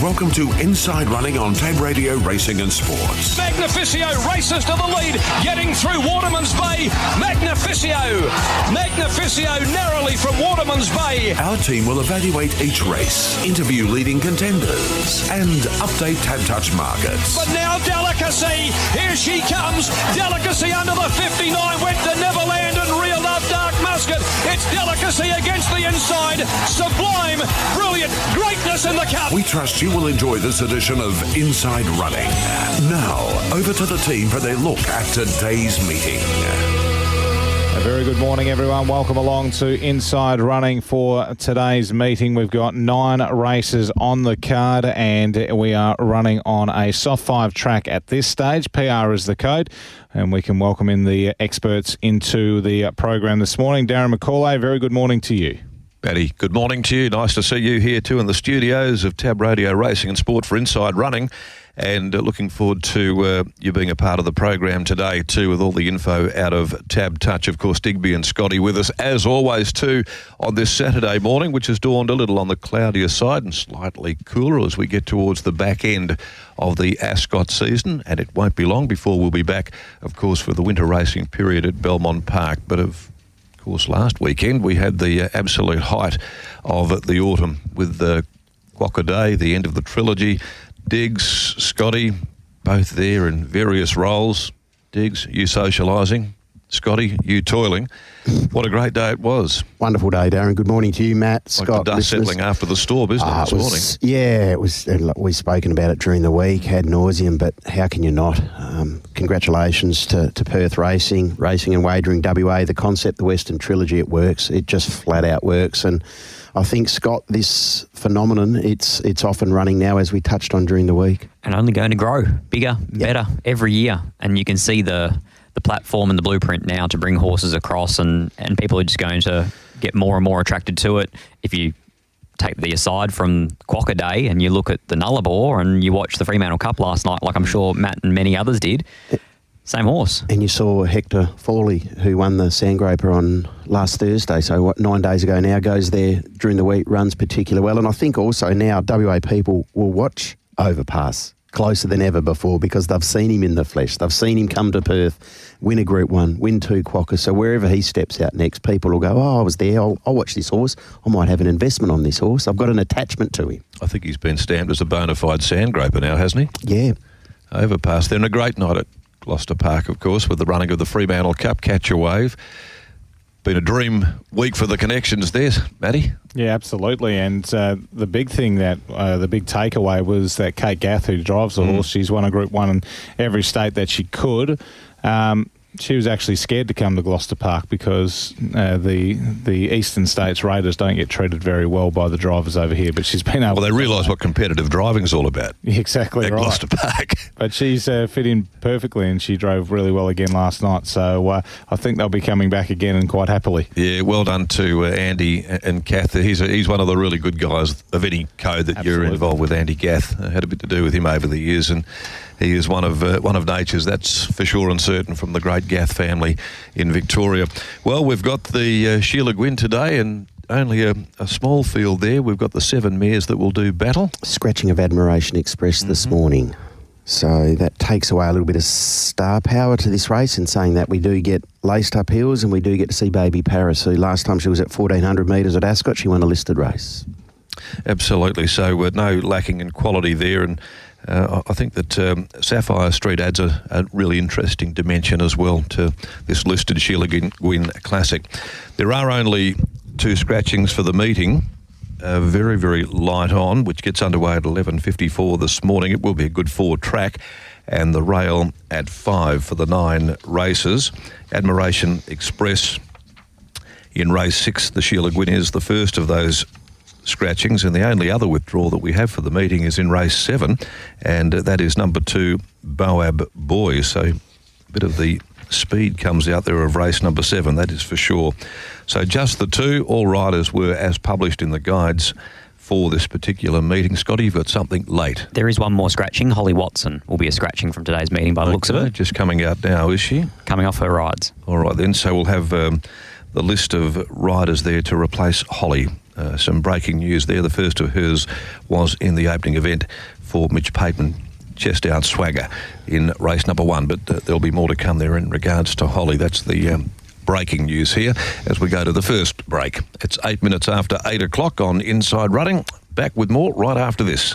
welcome to Inside Running on Tab Radio Racing and Sports. Magnificio races to the lead, getting through Waterman's Bay. Magnificio narrowly from Waterman's Bay. Our team will evaluate each race, interview leading contenders, and update Tab Touch markets. But now Delicacy, here she comes. Delicacy under the 59 went to Neverland and Real Love Dark Musket. It's Delicacy against the inside. Sublime, brilliant, greatness in the cup. We trust you will enjoy this edition of Inside Running. Now, over to the team for their look at today's meeting. A very good morning, everyone. Welcome along to Inside Running for today's meeting. We've got 9 races on the card and we are running on a soft 5 track at this stage. PR is the code, and we can welcome in the experts into the program this morning. Darren McAullay, very good morning to you. Paddy, good morning to you. Nice to see you here too in the studios of Tab Radio Racing and Sport for Inside Running, and looking forward to you being a part of the program today too, with all the info out of Tab Touch. Of course, Digby and Scotty with us as always too on this Saturday morning, which has dawned a little on the cloudier side and slightly cooler as we get towards the back end of the Ascot season, and it won't be long before we'll be back, of course, for the winter racing period at Belmont Park. But of course, last weekend we had the absolute height of the autumn with the Quokka Day, the end of the trilogy. Diggs, Scotty, both there in various roles. Diggs, you socialising. Scotty, you toiling. What a great day it was. Wonderful day, Darren. Good morning to you, Matt, Scott. Scott. The dust settling after the storm, isn't it, this morning? Yeah, it was. We've spoken about it during the week, ad nauseum, but how can you not? Congratulations to Perth Racing and Wagering WA. The concept, the Western Trilogy, it works. It just flat out works. And I think, Scott, this phenomenon, it's off and running now, as we touched on during the week. And only going to grow bigger, better every year. And you can see the platform and the blueprint now to bring horses across, and people are just going to get more and more attracted to it. If you take the aside from Quokka Day and you look at the Nullarbor and you watch the Fremantle Cup last night, like I'm sure Matt and many others did, same horse. And you saw Hector Fawley, who won the Sandgroper on last Thursday, so 9 days ago now, goes there during the week, runs particularly well. And I think also now WA people will watch Overpass closer than ever before, because they've seen him in the flesh. They've seen him come to Perth, win a Group 1, win 2 Quokkas. So wherever he steps out next, people will go, I was there, I'll watch this horse. I might have an investment on this horse. I've got an attachment to him. I think he's been stamped as a bona fide Sandgroper now, hasn't he? Yeah. Overpass. Then a great night at Gloucester Park, of course, with the running of the Fremantle Cup, Catch a Wave. Been a dream week for the connections there, Matty. Yeah, absolutely. And the big thing the big takeaway was that Kate Gath, who drives the horse, she's won a Group 1 in every state that she could. She was actually scared to come to Gloucester Park because the Eastern States Raiders don't get treated very well by the drivers over here. But she's been able. Well, they realise what competitive driving is all about. Exactly at right. Gloucester Park. But she's fit in perfectly, and she drove really well again last night. So I think they'll be coming back again, and quite happily. Yeah, well done to Andy and Kath. He's one of the really good guys of any code that Absolutely. You're involved with. Andy Gath, had a bit to do with him over the years, and he is one of nature's, that's for sure and certain, from the great Gath family in Victoria. Well, we've got the Sheila Gwynne today, and only a small field there. We've got the 7 mares that will do battle. Scratching of Admiration Express this morning. So that takes away a little bit of star power to this race, in saying that we do get laced up hills, and we do get to see Baby Paris, who last time she was at 1,400 metres at Ascot, she won a listed race. Absolutely. So no lacking in quality there, and I think that Sapphire Street adds a really interesting dimension as well to this listed Sheila Gwynne Classic. There are only 2 scratchings for the meeting. Very, very light on, which gets underway at 11:54 this morning. It will be a good 4 track, and the rail at 5 for the 9 races. Admiration Express in race 6, the Sheila Gwynne is the first of those scratchings, and the only other withdrawal that we have for the meeting is in race 7, and that is number 2, Boab Boy. So a bit of the speed comes out there of race number 7, that is for sure. So just the 2, all riders were as published in the guides for this particular meeting. Scotty, you've got something late. There is one more scratching. Holly Watson will be a scratching from today's meeting by the looks of it. Just coming out now, is she? Coming off her rides. All right then, so we'll have the list of riders there to replace Holly some breaking news there. The first of hers was in the opening event for Mitch Pateman, chest out swagger in race number 1, but there'll be more to come there in regards to Holly. That's the breaking news here as we go to the first break. It's 8 minutes after 8 o'clock on Inside Running. Back with more right after this.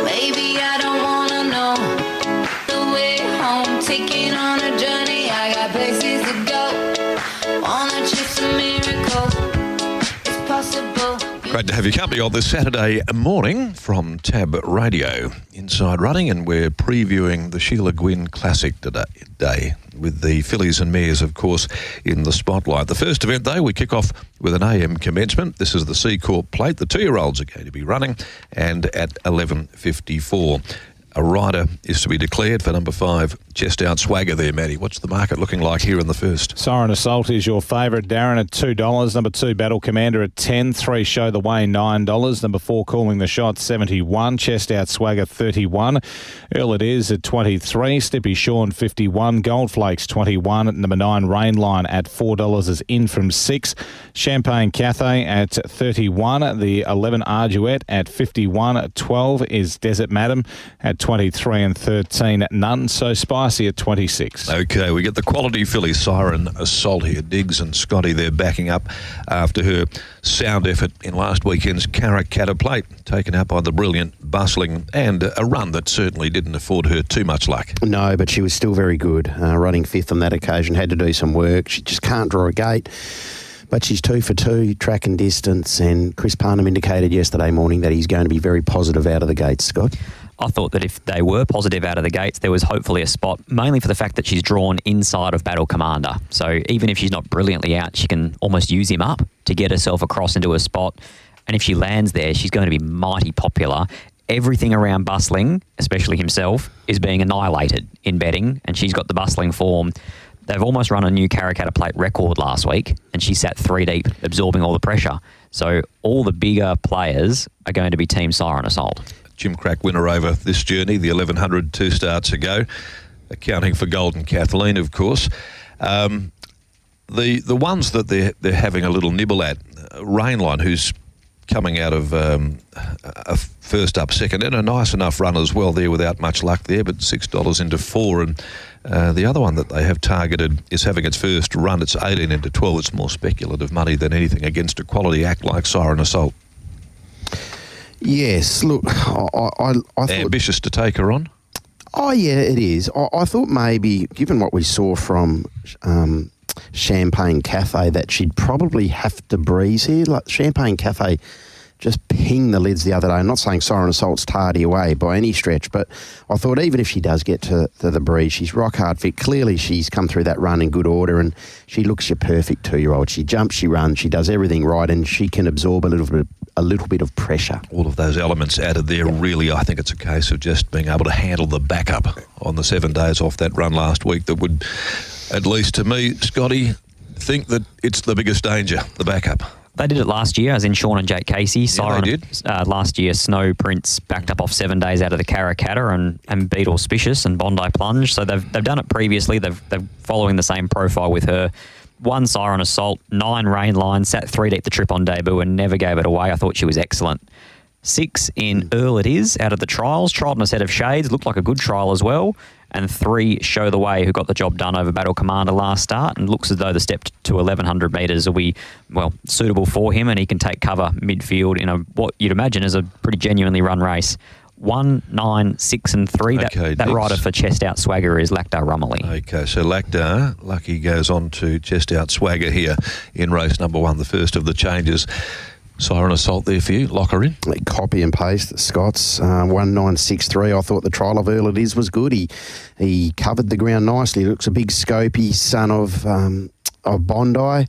Maybe I don't wanna know the way home, taking on a journey. I got places to go. Wanna chase a miracle. It's possible. Great to have your company on this Saturday morning from Tab Radio. Inside Running, and we're previewing the Sheila Gwynne Classic today with the fillies and mares, of course, in the spotlight. The first event, though, we kick off with an AM commencement. This is the C Corp Plate. The 2-year-olds are going to be running, and at 11:54. A rider is to be declared for number 5, chest out swagger there, Matty. What's the market looking like here in the first? Siren Assault is your favourite, Darren, at $2. Number 2, Battle Commander at $10. 3, Show the Way, $9. Number 4, Calling the Shot, $71. Chest Out Swagger, $31. Earl It Is at $23. Slippy Sean, $51. Goldflakes, $21. Number 9, Rainline at $4 is in from 6. Champagne Cathay at $31. The 11, Arduette at $51. At 12 is Desert Madam at 23, and 13, None So Spicy at 26. Okay, we get the quality filly Siren Assault here. Diggs and Scotty, they're backing up after her sound effort in last weekend's Karrakatta Plate, taken out by the brilliant Bustling, and a run that certainly didn't afford her too much luck. No, but she was still very good. Running 5th on that occasion, had to do some work. She just can't draw a gate. But she's 2 for 2, track and distance, and Chris Parnham indicated yesterday morning that he's going to be very positive out of the gates, Scott. I thought that if they were positive out of the gates, there was hopefully a spot, mainly for the fact that she's drawn inside of Battle Commander. So even if she's not brilliantly out, she can almost use him up to get herself across into a spot. And if she lands there, she's going to be mighty popular. Everything around Bustling, especially himself, is being annihilated in betting, and she's got the Bustling form. They've almost run a new Karrakatta Plate record last week, and she sat 3 deep, absorbing all the pressure. So all the bigger players are going to be Team Siren Assault. Jim Crack winner over this journey, the 1100 2 starts ago, accounting for Golden Kathleen, of course. The ones that they're having a little nibble at, Rainline, who's coming out of a first up second, and a nice enough run as well there without much luck there, but $6 into 4. And the other one that they have targeted is having its first run. It's 18 into 12. It's more speculative money than anything against a quality act like Siren Assault. Yes, look, I thought... Ambitious to take her on? Oh, yeah, it is. I thought maybe, given what we saw from Champagne Cathay, that she'd probably have to breeze here. Like Champagne Cathay just pinged the lids the other day. I'm not saying Siren Assault's tardy away by any stretch, but I thought even if she does get to the breeze, she's rock hard fit. Clearly she's come through that run in good order, and she looks your perfect 2-year-old. She jumps, she runs, she does everything right, and she can absorb a little bit of pressure. All of those elements added there. Really, I think it's a case of just being able to handle the backup on the 7 days off that run last week that would, at least to me, Scotty, think that it's the biggest danger, the backup. They did it last year, as in Sean and Jake Casey. Siren, they did. Last year, Snow Prince backed up off 7 days out of the Karrakatta and beat Auspicious and Bondi Plunge. So they've done it previously. They're following the same profile with her. 1 Siren Assault, 9 Rainline, sat 3 deep the trip on debut and never gave it away. I thought she was excellent. 6 in Earl It Is out of the trials. Trialled in a set of shades. Looked like a good trial as well. And 3 Show the Way, who got the job done over Battle Commander last start, and looks as though the step to 1100 metres will be, well, suitable for him, and he can take cover midfield in what you'd imagine is a pretty genuinely run race. 1, 9, 6 and 3. Okay, that rider for chest out swagger is Lactar Rumley. Okay, so Lactar, Lucky goes on to chest out swagger here in race number 1, the first of the changes. Siren Assault there for you. Lock her in. Copy and paste. Scott's 1963. I thought the trial of Earl It Is was good. He covered the ground nicely. Looks a big scopy son of Bondi.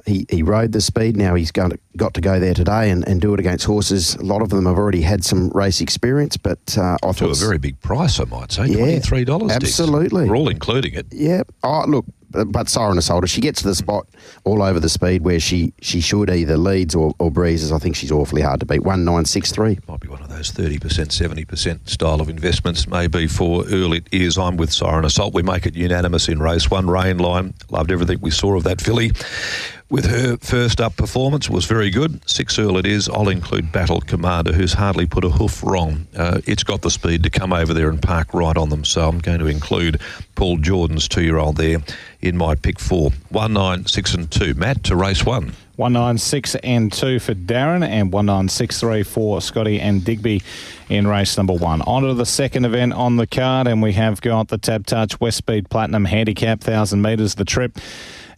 He rode the speed. Now he's got to go there today and do it against horses. A lot of them have already had some race experience, but I thought... To a very big price, I might say. Yeah, $23. Absolutely. We're all including it. Yeah. Oh, look, but Siren Assault, she gets to the spot all over the speed where she should either leads or breezes. I think she's awfully hard to beat. 1963. Might be one of those 30%, 70% style of investments. Maybe for early years, I'm with Siren Assault. We make it unanimous in race one. Rain Line, loved everything we saw of that filly. With her first up performance, was very good. 6 Earl it is. I'll include Battle Commander, who's hardly put a hoof wrong. It's got the speed to come over there and park right on them, so I'm going to include Paul Jordan's 2-year-old there in my pick 4. 1, 9, 6 and 2. Matt, to race 1. 1, 9, 6 and 2 for Darren, and 1, 9, 6, 3 for Scotty and Digby in race number 1. On to the second event on the card, and we have got the Tab Touch West Speed Platinum Handicap, 1,000 metres the trip.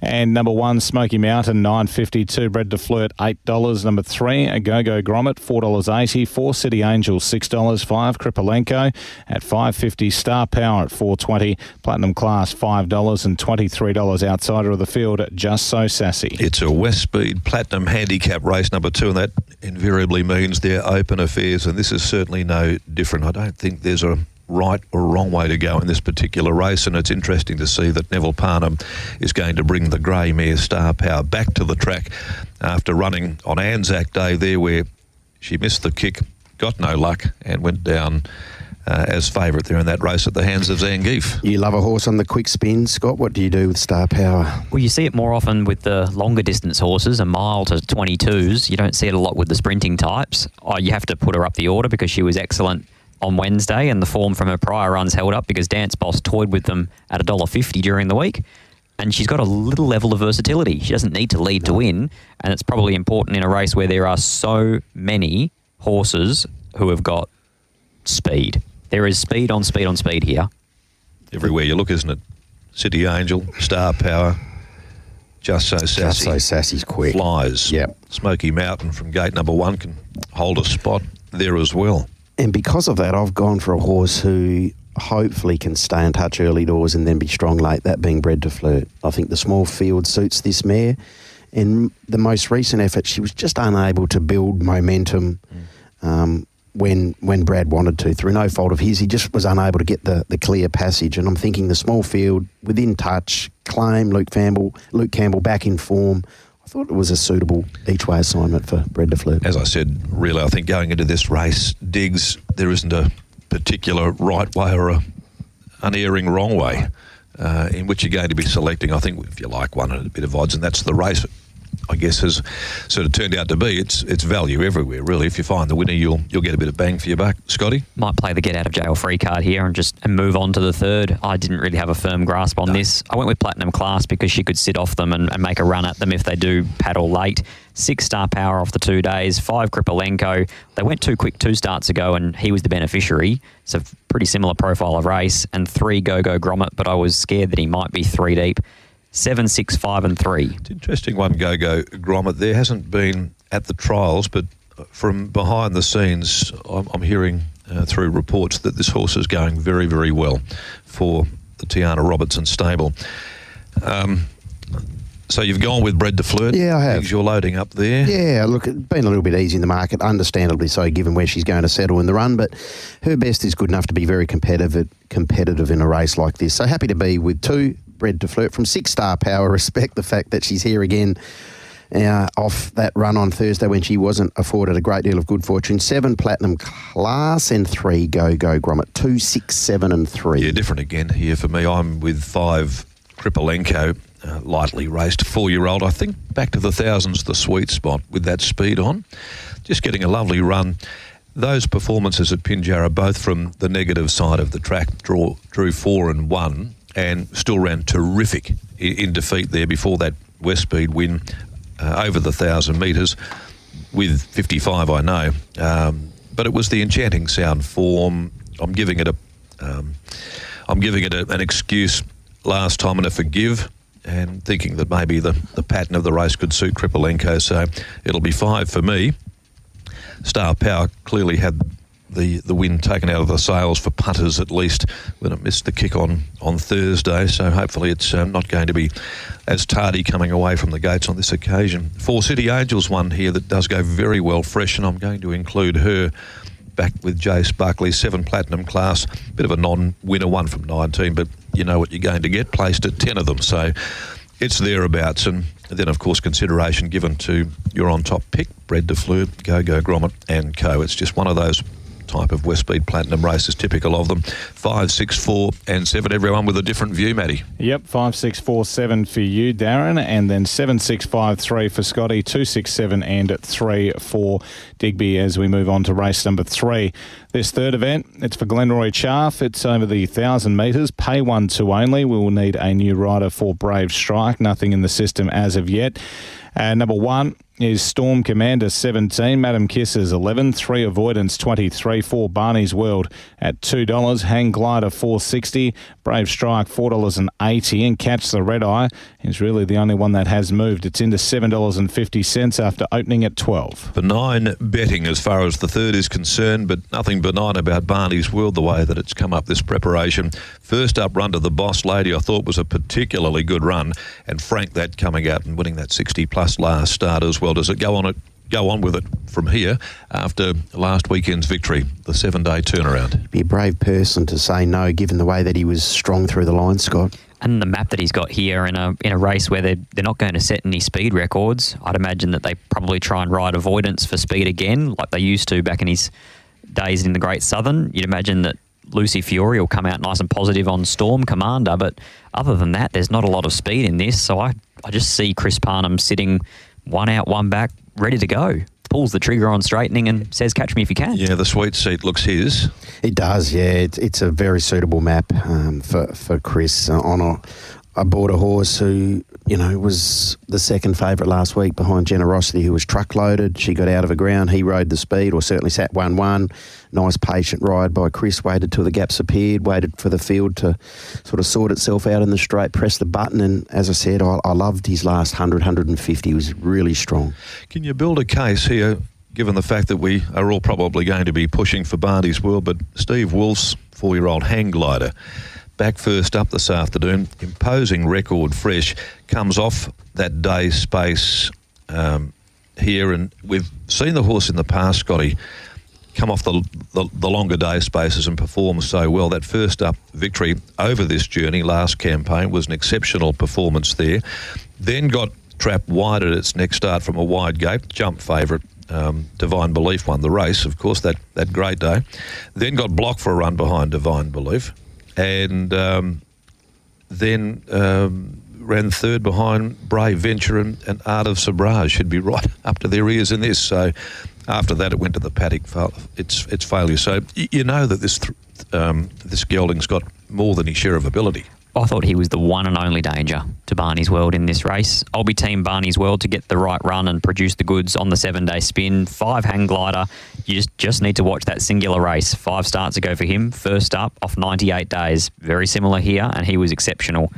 And number 1, Smoky Mountain, $9.52. Bred to Flirt, $8. Number 3, a Go-Go Grommet, $4.80. 4 City Angel, $6. 5 Kripolenko at $5.50. Star Power at $4.20. Platinum Class, $5 and $23. Outsider of the field, Just So Sassy. It's a West Speed Platinum Handicap race number 2, and that invariably means they're open affairs, and this is certainly no different. I don't think there's a right or wrong way to go in this particular race, and it's interesting to see that Neville Parnham is going to bring the grey mare Star Power back to the track after running on Anzac Day there, where she missed the kick, got no luck, and went down as favourite there in that race at the hands of Zangief. You love a horse on the quick spin, Scott. What do you do with Star Power? Well, you see it more often with the longer distance horses, a mile to 22s. You don't see it a lot with the sprinting types. You have to put her up the order because she was excellent on Wednesday, and the form from her prior runs held up because Dance Boss toyed with them at $1.50 during the week. And she's got a little level of versatility. She doesn't need to lead to win, and it's probably important in a race where there are so many horses who have got speed. There is speed on speed on speed here. Everywhere you look, isn't it? City Angel, Star Power, Just So Sassy. Just So Sassy's quick. Flies. Yep. Smoky Mountain from gate number 1 can hold a spot there as well. And because of that, I've gone for a horse who hopefully can stay and touch early doors and then be strong late, that being Bred to Flirt. I think the small field suits this mare. In the most recent effort, she was just unable to build momentum when Brad wanted to. Through no fault of his, he just was unable to get the clear passage. And I'm thinking the small field, within touch, claim, Luke Campbell back in form. I thought it was a suitable each-way assignment for Bred to Flirt. As I said, really, I think going into this race, Diggs, there isn't a particular right way or a unerring wrong way in which you're going to be selecting. I think if you like one at a bit of odds, and that's the race, I guess, has sort of turned out to be. It's value everywhere, really. If you find the winner, you'll get a bit of bang for your buck. Scotty? Might play the get out of jail free card here and move on to the third. I didn't really have a firm grasp on this. I went with Platinum Class because she could sit off them and make a run at them if they do paddle late. 6 Star Power off the 2 days, 5 Kripolenko. They went too quick 2 starts ago and he was the beneficiary. It's a pretty similar profile of race. And 3 Go-Go Grommet, but I was scared that he might be 3 deep. 7, 6, 5 and 3. It's interesting one, Go-Go Grommet. There hasn't been at the trials, but from behind the scenes, I'm hearing through reports that this horse is going very, very well for the Tiana Robertson stable. So you've gone with Bred to Flirt? Yeah, I have. You're loading up there? Yeah, look, it's been a little bit easy in the market, understandably so, given where she's going to settle in the run, but her best is good enough to be very competitive in a race like this. So happy to be with 2 Bred to Flirt from 6 Star Power. Respect the fact that she's here again off that run on Thursday when she wasn't afforded a great deal of good fortune. 7 Platinum Class and 3 Go-Go Grommet. 2, 6, 7 and 3. Yeah, different again here for me. I'm with 5 Kripolenko, lightly raced 4-year-old. I think back to the thousands, the sweet spot with that speed on. Just getting a lovely run. Those performances at Pinjarra, both from the negative side of the track, drew 4 and 1. And still ran terrific in defeat there before that West Speed win over the 1,000 metres with 55, I know. But it was the enchanting sound form. I'm giving it an excuse last time and a forgive, and thinking that maybe the pattern of the race could suit Kripolenko. So it'll be 5 for me. Star Power clearly had the wind taken out of the sails for punters, at least when it missed the kick on Thursday, so hopefully it's not going to be as tardy coming away from the gates on this occasion. 4 City Angels one here that does go very well fresh, and I'm going to include her back with Jace Buckley, 7 Platinum class, bit of a non-winner, 1 from 19, but you know what you're going to get, placed at 10 of them, so it's thereabouts. And then, of course, consideration given to your on-top pick, Bred de Fleur, Go Grommet and Co. It's just one of those type of Westmead Platinum races, typical of them. 5, 6, 4 and 7. Everyone with a different view, Matty. Yep, 5, 6, 4, 7 for you, Darren, and then 7, 6, 5, 3 for Scotty, 2, 6, 7 and 3 for Digby as we move on to race number 3. This third event, it's for Glenroy Chaff. It's over the 1,000 metres, pay 1 2 only. We will need a new rider for Brave Strike, nothing in the system as of yet. Number 1 is Storm Commander 17, Madam Kisses 11, 3 Avoidance 23, 4 Barney's World at $2, Hang Glider $4.60, Brave Strike $4.80, and Catch the Red Eye is really the only one that has moved. It's into $7.50 after opening at 12. Benign betting as far as the third is concerned, but nothing benign about Barney's World, the way that it's come up this preparation. First up run to the Boss Lady I thought was a particularly good run, and Frank that coming out and winning that 60-plus last start as well. Does it go on with it from here after last weekend's victory, the 7-day turnaround? Be a brave person to say no, given the way that he was strong through the line, Scott. And the map that he's got here in a race where they're not going to set any speed records. I'd imagine that they probably try and ride Avoidance for speed again, like they used to back in his days in the Great Southern. You'd imagine that Lucy Fiore will come out nice and positive on Storm Commander, but other than that, there's not a lot of speed in this. So I just see Chris Parnham sitting 1 out, 1 back, ready to go. Pulls the trigger on straightening and says, catch me if you can. Yeah, the sweet seat looks his. It does, yeah. It's a very suitable map for Chris. I bought a horse who, was the second favourite last week behind Generosity, who was truck-loaded. She got out of the ground. He rode the speed, or certainly sat 1-1. Nice patient ride by Chris. Waited till the gaps appeared, waited for the field to sort of sort itself out in the straight, press the button. And as I said, I loved his last 100, 150. He was really strong. Can you build a case here, given the fact that we are all probably going to be pushing for Barney's World, but Steve Wolf's 4-year-old Hang Glider, back first up this afternoon, imposing record fresh, comes off that day space here, and we've seen the horse in the past, Scotty, come off the longer day spaces and perform so well. That first up victory over this journey last campaign was an exceptional performance there. Then got trapped wide at its next start from a wide gate, jump favourite. Divine Belief won the race, of course, that great day. Then got blocked for a run behind Divine Belief. And then ran third behind Brave Venture and Art of Sabrage. Should be right up to their ears in this. So after that, it went to the paddock. Its failure. So you know that this gelding's got more than his share of ability. I thought he was the one and only danger to Barney's World in this race. I'll be team Barney's World to get the right run and produce the goods on the 7-day spin. 5 Hang Glider. You just need to watch that singular race. 5 starts ago for him. First up off 98 days. Very similar here, and he was exceptional.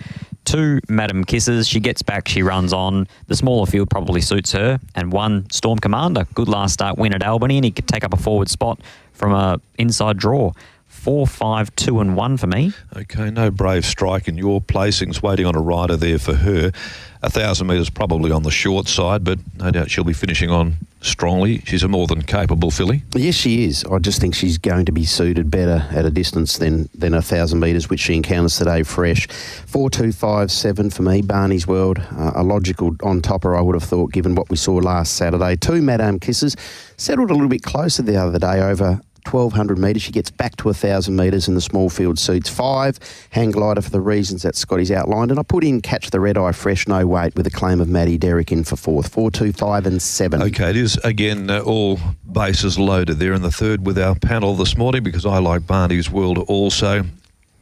2 Madam Kisses. She gets back, she runs on. The smaller field probably suits her. And 1 Storm Commander. Good last start win at Albany, and he could take up a forward spot from a inside draw. 4, 5, 2 and 1 for me. Okay, no Brave Strike in your placings, waiting on a rider there for her. 1,000 metres probably on the short side, but no doubt she'll be finishing on strongly. She's a more than capable filly. Yes, she is. I just think she's going to be suited better at a distance than 1,000 metres, which she encounters today fresh. 4, 2, 5, 7 for me. Barney's World, a logical on-topper, I would have thought, given what we saw last Saturday. 2 Madame Kisses, settled a little bit closer the other day over 1,200 metres. She gets back to 1,000 metres in the small field suits. 5 Hang Glider for the reasons that Scotty's outlined, and I put in Catch the Red Eye fresh, no weight, with a claim of Matty Derrick in for 4th. 4, 2, 5 and 7. Okay, it is again all bases loaded there in the third with our panel this morning, because I like Barney's World also.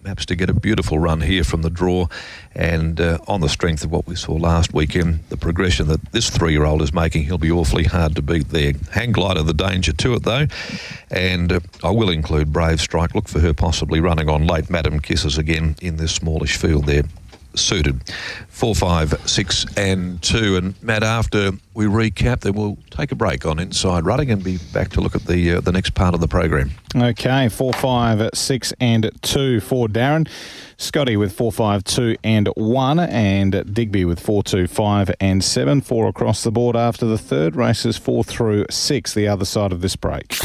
Maps to get a beautiful run here from the draw, and on the strength of what we saw last weekend, the progression that this 3-year-old is making, he'll be awfully hard to beat there. Hang Glider, the danger to it though, and I will include Brave Strike. Look for her possibly running on late. Madam Kisses again in this smallish field there, suited. 4, 5, 6 and 2. And Matt, after we recap, then we'll take a break on Inside Running and be back to look at the next part of the program. Okay, 4, 5, 6 and 2 for Darren. Scotty with 4, 5, 2 and 1, and Digby with 4, 2, 5 and 7. 4 across the board after the third. Races 4 through 6, the other side of this break.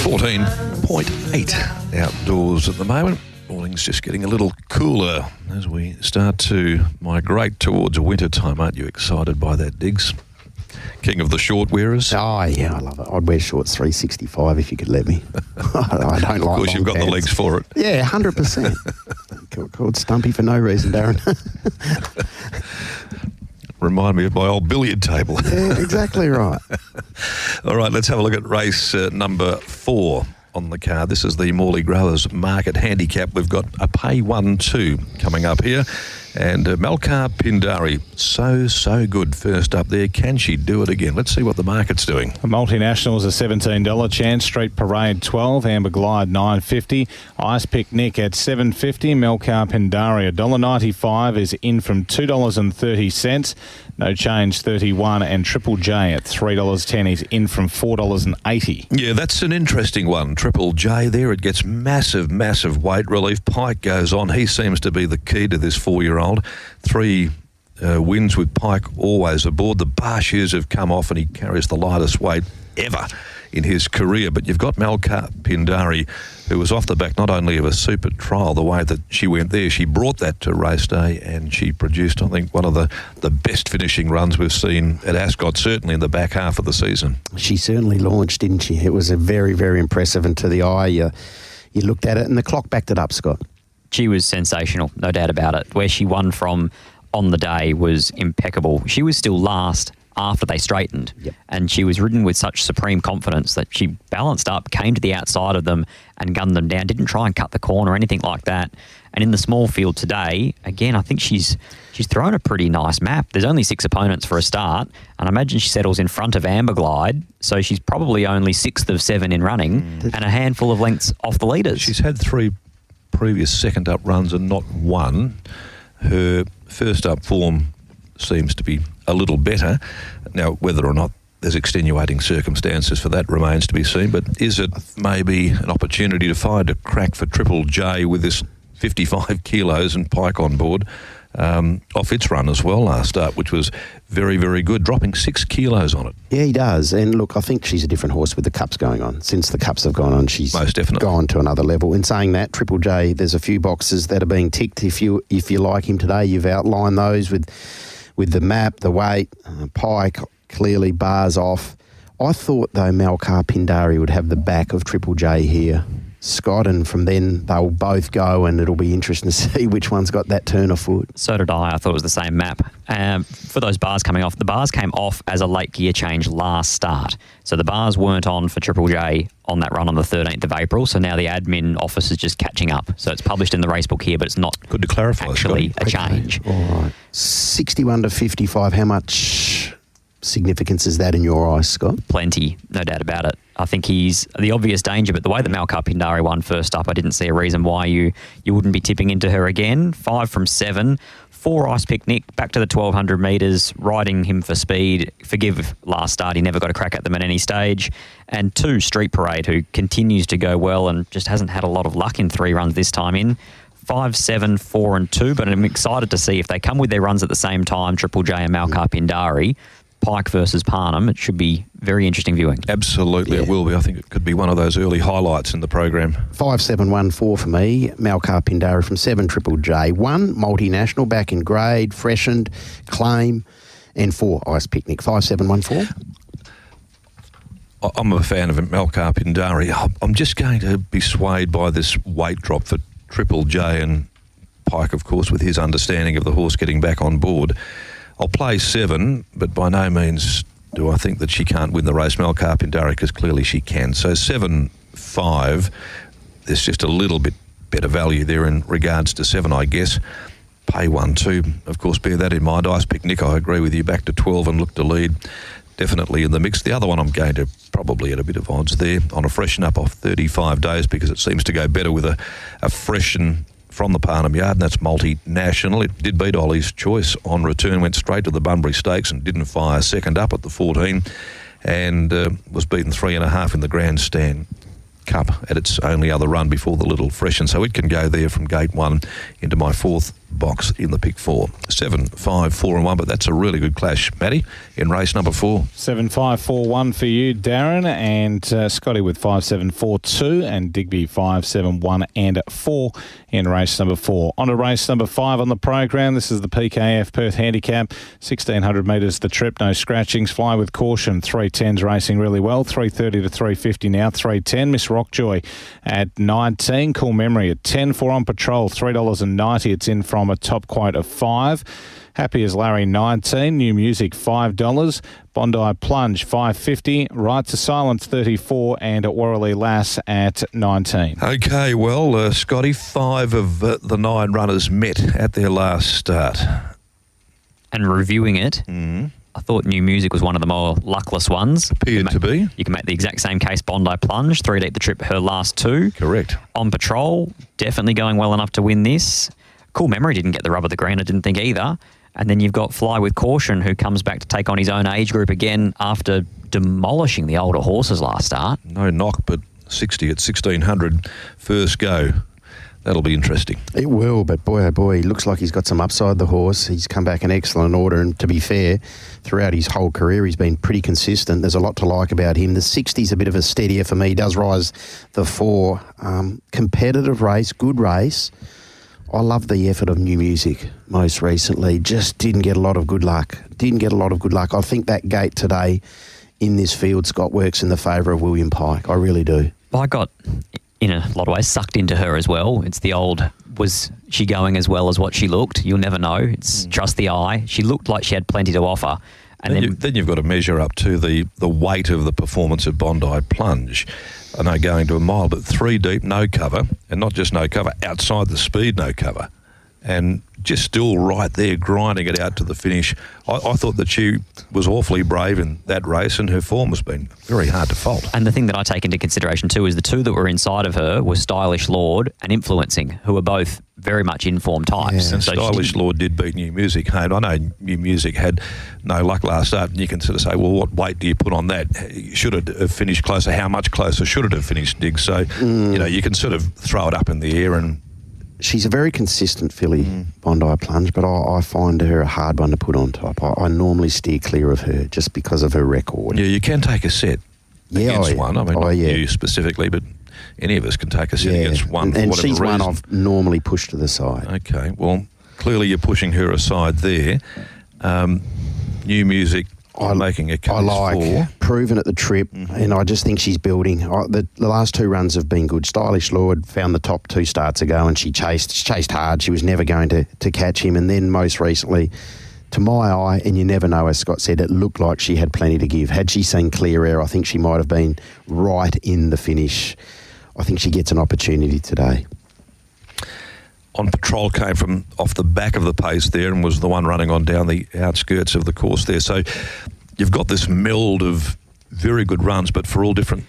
14.8 outdoors at the moment. Morning's just getting a little cooler as we start to migrate towards winter time. Aren't you excited by that, Diggs? King of the short wearers. Oh, yeah, I love it. I'd wear shorts 365 if you could let me. I don't like Of course, you've got pants. the legs for it. Yeah, 100%. Called Stumpy for no reason, Darren. Remind me of my old billiard table. Yeah, exactly right. All right, let's have a look at race number 4 on the card. This is the Morley Growers Market Handicap. We've got a pay 1-2 coming up here. And Malkar Pindari, so good first up there. Can she do it again? Let's see what the market's doing. The multinationals a $17 chance. Street Parade 12, Amber Glide $9.50, Ice Picnic at $7.50, Malkar Pindari $1.95 is in from $2.30. No Change 31 and Triple J at $3.10 is in from $4.80. Yeah, that's an interesting one. Triple J there, it gets massive weight relief. Pike goes on. He seems to be the key to this 4-year-old. 3 wins with Pike always aboard. The bar shoes have come off and he carries the lightest weight ever in his career. But you've got Malkar Pindari, who was off the back not only of a super trial, the way that she went there, she brought that to race day and she produced, I think, one of the best finishing runs we've seen at Ascot, certainly in the back half of the season. She certainly launched, didn't she? It was a very, very impressive, and to the eye, you looked at it and the clock backed it up, Scott. She was sensational, no doubt about it. Where she won from on the day was impeccable. She was still last after they straightened. Yep. And she was ridden with such supreme confidence that she balanced up, came to the outside of them and gunned them down, didn't try and cut the corner or anything like that. And in the small field today, again, I think she's thrown a pretty nice map. There's only 6 opponents for a start, and I imagine she settles in front of Amber Glide, so she's probably only 6th of 7 in running and a handful of lengths off the leaders. She's had 3 previous second up runs and not one. Her first up form seems to be a little better. Now, whether or not there's extenuating circumstances for that remains to be seen, but is it maybe an opportunity to find a crack for Triple J with this 55 kilos and Pike on board off its run as well last start, which was very, very good, dropping 6 kilos on it. Yeah, he does. And look, I think she's a different horse with the Cups going on. Since the Cups have gone on, she's most definitely gone to another level. In saying that, Triple J, there's a few boxes that are being ticked. If you like him today, you've outlined those with the map, the weight, Pike, clearly bars off. I thought, though, Malkar Pindari would have the back of Triple J here, Scott, and from then they'll both go and it'll be interesting to see which one's got that turn of foot. So did I. I thought it was the same map. For those bars coming off, the bars came off as a late gear change last start. So the bars weren't on for Triple J on that run on the 13th of April. So now the admin office is just catching up. So it's published in the racebook here, but it's not good to clarify, actually Scott. a change. All right. 61 to 55, how much significance is that in your eyes, Scott? Plenty, no doubt about it. I think he's the obvious danger, but the way that Malkar Pindari won first up, I didn't see a reason why you wouldn't be tipping into her again. 5 from 7. 4 Ice Picnic, back to the 1,200 metres, riding him for speed. Forgive last start, he never got a crack at them at any stage. And 2 Street Parade, who continues to go well and just hasn't had a lot of luck in 3 runs this time in. 5, 7, 4 and 2, but I'm excited to see if they come with their runs at the same time, Triple J and Malkar Pindari, Pike versus Parnham. It should be very interesting viewing. Absolutely, It will be. I think it could be one of those early highlights in the program. 5, 7, 1, 4 for me. Malkar Pindari from 7 Triple J. 1 multinational, back in grade, freshened, claim, and 4 Ice Picnic. 5, 7, 1, 4. I'm a fan of Malkar Pindari. I'm just going to be swayed by this weight drop for Triple J, and Pike, of course, with his understanding of the horse getting back on board. I'll play 7, but by no means do I think that she can't win the race, Malkar Pindari, because clearly she can. So 7, 5, there's just a little bit better value there in regards to 7, I guess. Pay 1-2, of course, bear that in mind. Ice Picnic, I agree with you, back to 12 and look to lead. Definitely in the mix. The other one I'm going to probably at a bit of odds there on a freshen up off 35 days, because it seems to go better with a freshen from the Parnham Yard, and that's multinational. It did beat Ollie's Choice on return, went straight to the Bunbury Stakes and didn't fire second up at the 14, and was beaten 3.5 in the Grandstand Cup at its only other run before the little freshen. So it can go there from gate 1 into my 4th box in the pick 4. 7, 5, 4 and 1, but that's a really good clash, Matty, in race number 4. 7, 5, 4, 1 for you, Darren, and Scotty with 5, 7, 4, 2, and Digby 5, 7, 1 and 4 in race number 4. On to race number 5 on the program. This is the PKF Perth Handicap. 1,600 metres the trip, no scratchings. Fly with caution. 310's racing really well. 330 to 350 now. 310. Miss Rockjoy at 19. Cool Memory at 10. 4 on Patrol, $3.90. It's in from a top quote of 5. Happy as Larry, 19. New Music, $5. Bondi Plunge, $5.50. Right to Silence, $34. And Warrelly Lass at 19. Okay, well, Scotty, 5 of the 9 runners met at their last start. And reviewing it, I thought New Music was one of the more luckless ones. Appeared to be. You can make the exact same case. Bondi Plunge, 3 deep the trip, her last 2. Correct. On Patrol, definitely going well enough to win this. Cool Memory didn't get the rub of the green, I didn't think either. And then you've got Fly with Caution, who comes back to take on his own age group again after demolishing the older horses last start. No knock, but 60 at 1,600 first go. That'll be interesting. It will, but boy, oh boy, he looks like he's got some upside, the horse. He's come back in excellent order, and to be fair, throughout his whole career, he's been pretty consistent. There's a lot to like about him. The 60's a bit of a steadier for me. He does rise the 4. Competitive race, good race. I love the effort of New Music most recently. Just didn't get a lot of good luck. I think that gate today in this field, Scott, works in the favour of William Pike. I really do. I got, in a lot of ways, sucked into her as well. It's the old, was she going as well as what she looked? You'll never know. It's trust the eye. She looked like she had plenty to offer. And then you've got to measure up to the weight of the performance at Bondi Plunge. I know going to a mile, but 3 deep, no cover, and not just no cover, outside the speed, no cover. And just still right there, grinding it out to the finish. I thought that she was awfully brave in that race, and her form has been very hard to fault. And the thing that I take into consideration too is the 2 that were inside of her were Stylish Lord and Influencing, who are both very much informed types. Yeah. And Stylish Lord did beat New Music home. I know New Music had no luck last start, and you can sort of say, well, what weight do you put on that? Should it have finished closer? How much closer should it have finished, Dig? So, you can sort of throw it up in the air. And she's a very consistent filly, Bondi Plunge, but I find her a hard one to put on top. I normally steer clear of her just because of her record. Yeah, you can take a set against one. I mean, not you specifically, but any of us can take a set against one. And for she's reason. one I've normally pushed to the side. Okay, well, clearly you're pushing her aside there. New Music, making a case I like for. Proven at the trip, and I just think she's building. The last 2 runs have been good. Stylish Lord found the top 2 starts ago, and she chased hard. She was never going to catch him. And then most recently, to my eye, and you never know, as Scott said, it looked like she had plenty to give. Had she seen clear air, I think she might have been right in the finish. I think she gets an opportunity today. On Patrol came from off the back of the pace there and was the one running on down the outskirts of the course there. So you've got this meld of very good runs, but for all different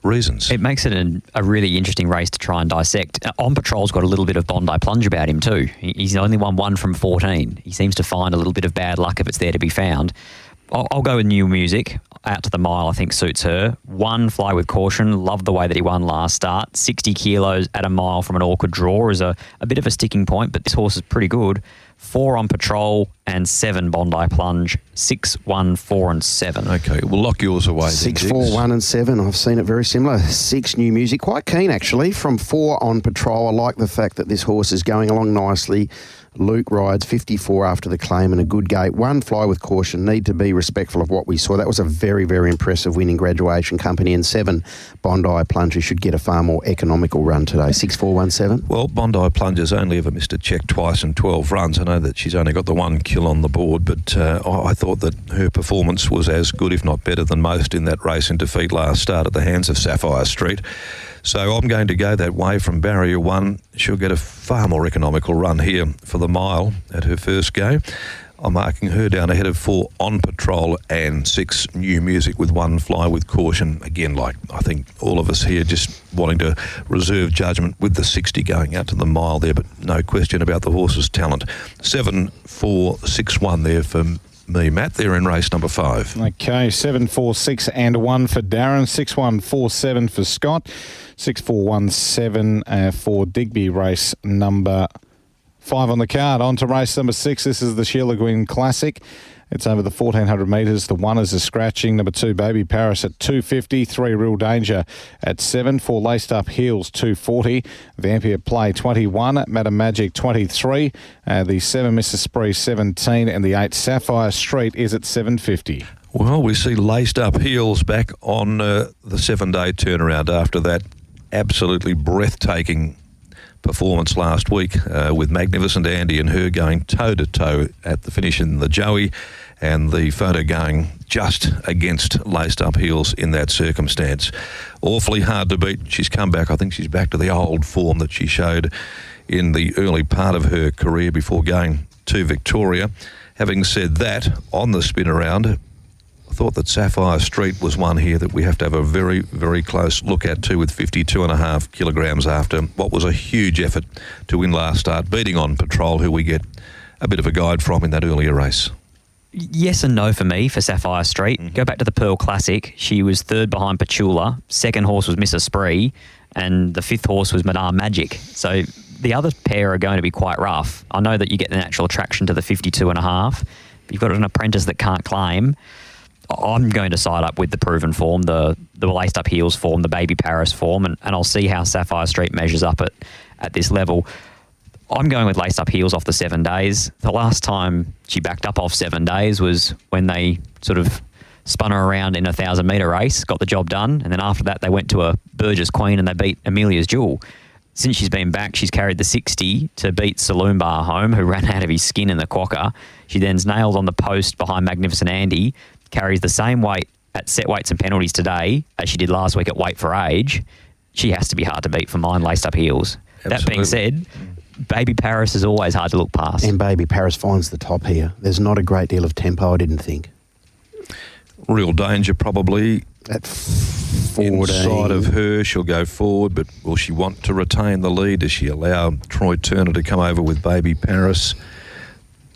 reasons. It makes it a really interesting race to try and dissect. On Patrol's got a little bit of Bondi Plunge about him too. He's only won 1 from 14. He seems to find a little bit of bad luck if it's there to be found. I'll go with New Music. Out to the mile, I think, suits her. 1, Fly with Caution. Love the way that he won last start. 60 kilos at a mile from an awkward draw is a bit of a sticking point, but this horse is pretty good. 4 on Patrol and 7 Bondi Plunge. 6, 1, 4 and 7. Okay, we'll lock yours away. 6, 4, 1 and 7. I've seen it very similar. 6 New Music. Quite keen, actually. From 4 on Patrol. I like the fact that this horse is going along nicely. Luke rides 54 after the claim and a good gate. 1, Fly with Caution. Need to be respectful of what we saw. That was a very, very impressive win in Graduation Company. And 7, Bondi Plunge should get a far more economical run today. 6, 4, 1, 7. Well, Bondi Plunger's only ever missed a check twice in 12 runs. I know that she's only got the 1 kill on the board, but I thought that her performance was as good, if not better, than most in that race in defeat last start at the hands of Sapphire Street. So I'm going to go that way from barrier 1. She'll get a far more economical run here for the mile at her first go. I'm marking her down ahead of 4 On Patrol and 6 New Music with 1 Fly with Caution. Again, like I think all of us here just wanting to reserve judgment with the 60 going out to the mile there, but no question about the horse's talent. 7, 4, 6, 1 there for me, Matt. They're in race number 5. Okay, 7, 4, 6 and 1 for Darren. 6, 1, 4, 7 for Scott. 6, 4, 1, 7 for Digby, race number 5 on the card. On to race number 6. This is the Sheila Gwynne Classic. It's over the 1,400 metres. The 1 is a scratching. Number 2, Baby Paris at 250. 3, Real Danger at 7. 4, Laced Up Heels, 240. Vampire Play, 21. Madam Magic, 23. The 7, Mrs. Spree, 17. And the 8, Sapphire Street, is at 750. Well, we see Laced Up Heels back on the 7-day turnaround after that absolutely breathtaking performance last week with Magnificent Andy and her going toe-to-toe at the finish in the Joey, and the photo going just against Laced Up Heels in that circumstance. Awfully hard to beat. She's come back. I think she's back to the old form that she showed in the early part of her career before going to Victoria. Having said that, on the spin around, I thought that Sapphire Street was one here that we have to have a very, very close look at too, with 52.5 kilograms after what was a huge effort to win last start, beating On Patrol, who we get a bit of a guide from in that earlier race. Yes and no for me for Sapphire Street. Go back to the Pearl Classic. She was 3rd behind Petula. 2nd horse was Mrs. Spree. And the 5th horse was Madame Magic. So the other pair are going to be quite rough. I know that you get the natural attraction to the 52.5. But you've got an apprentice that can't claim. I'm going to side up with the proven form, the Laced Up Heels form, the Baby Paris form, and I'll see how Sapphire Street measures up at this level. I'm going with Laced Up Heels off the 7 days. The last time she backed up off 7 days was when they sort of spun her around in a 1,000-metre race, got the job done, and then after that they went to a Burgess Queen and they beat Amelia's Jewel. Since she's been back, she's carried the 60 to beat Saloon Bar home, who ran out of his skin in the quokka. She then's nailed on the post behind Magnificent Andy, carries the same weight at set weights and penalties today as she did last week at weight for age. She has to be hard to beat for mine, Laced Up Heels. Absolutely. That being said, Baby Paris is always hard to look past. And Baby Paris finds the top here. There's not a great deal of tempo, I didn't think. Real Danger probably At 14. inside of her. She'll go forward, but will she want to retain the lead? Does she allow Troy Turner to come over with Baby Paris?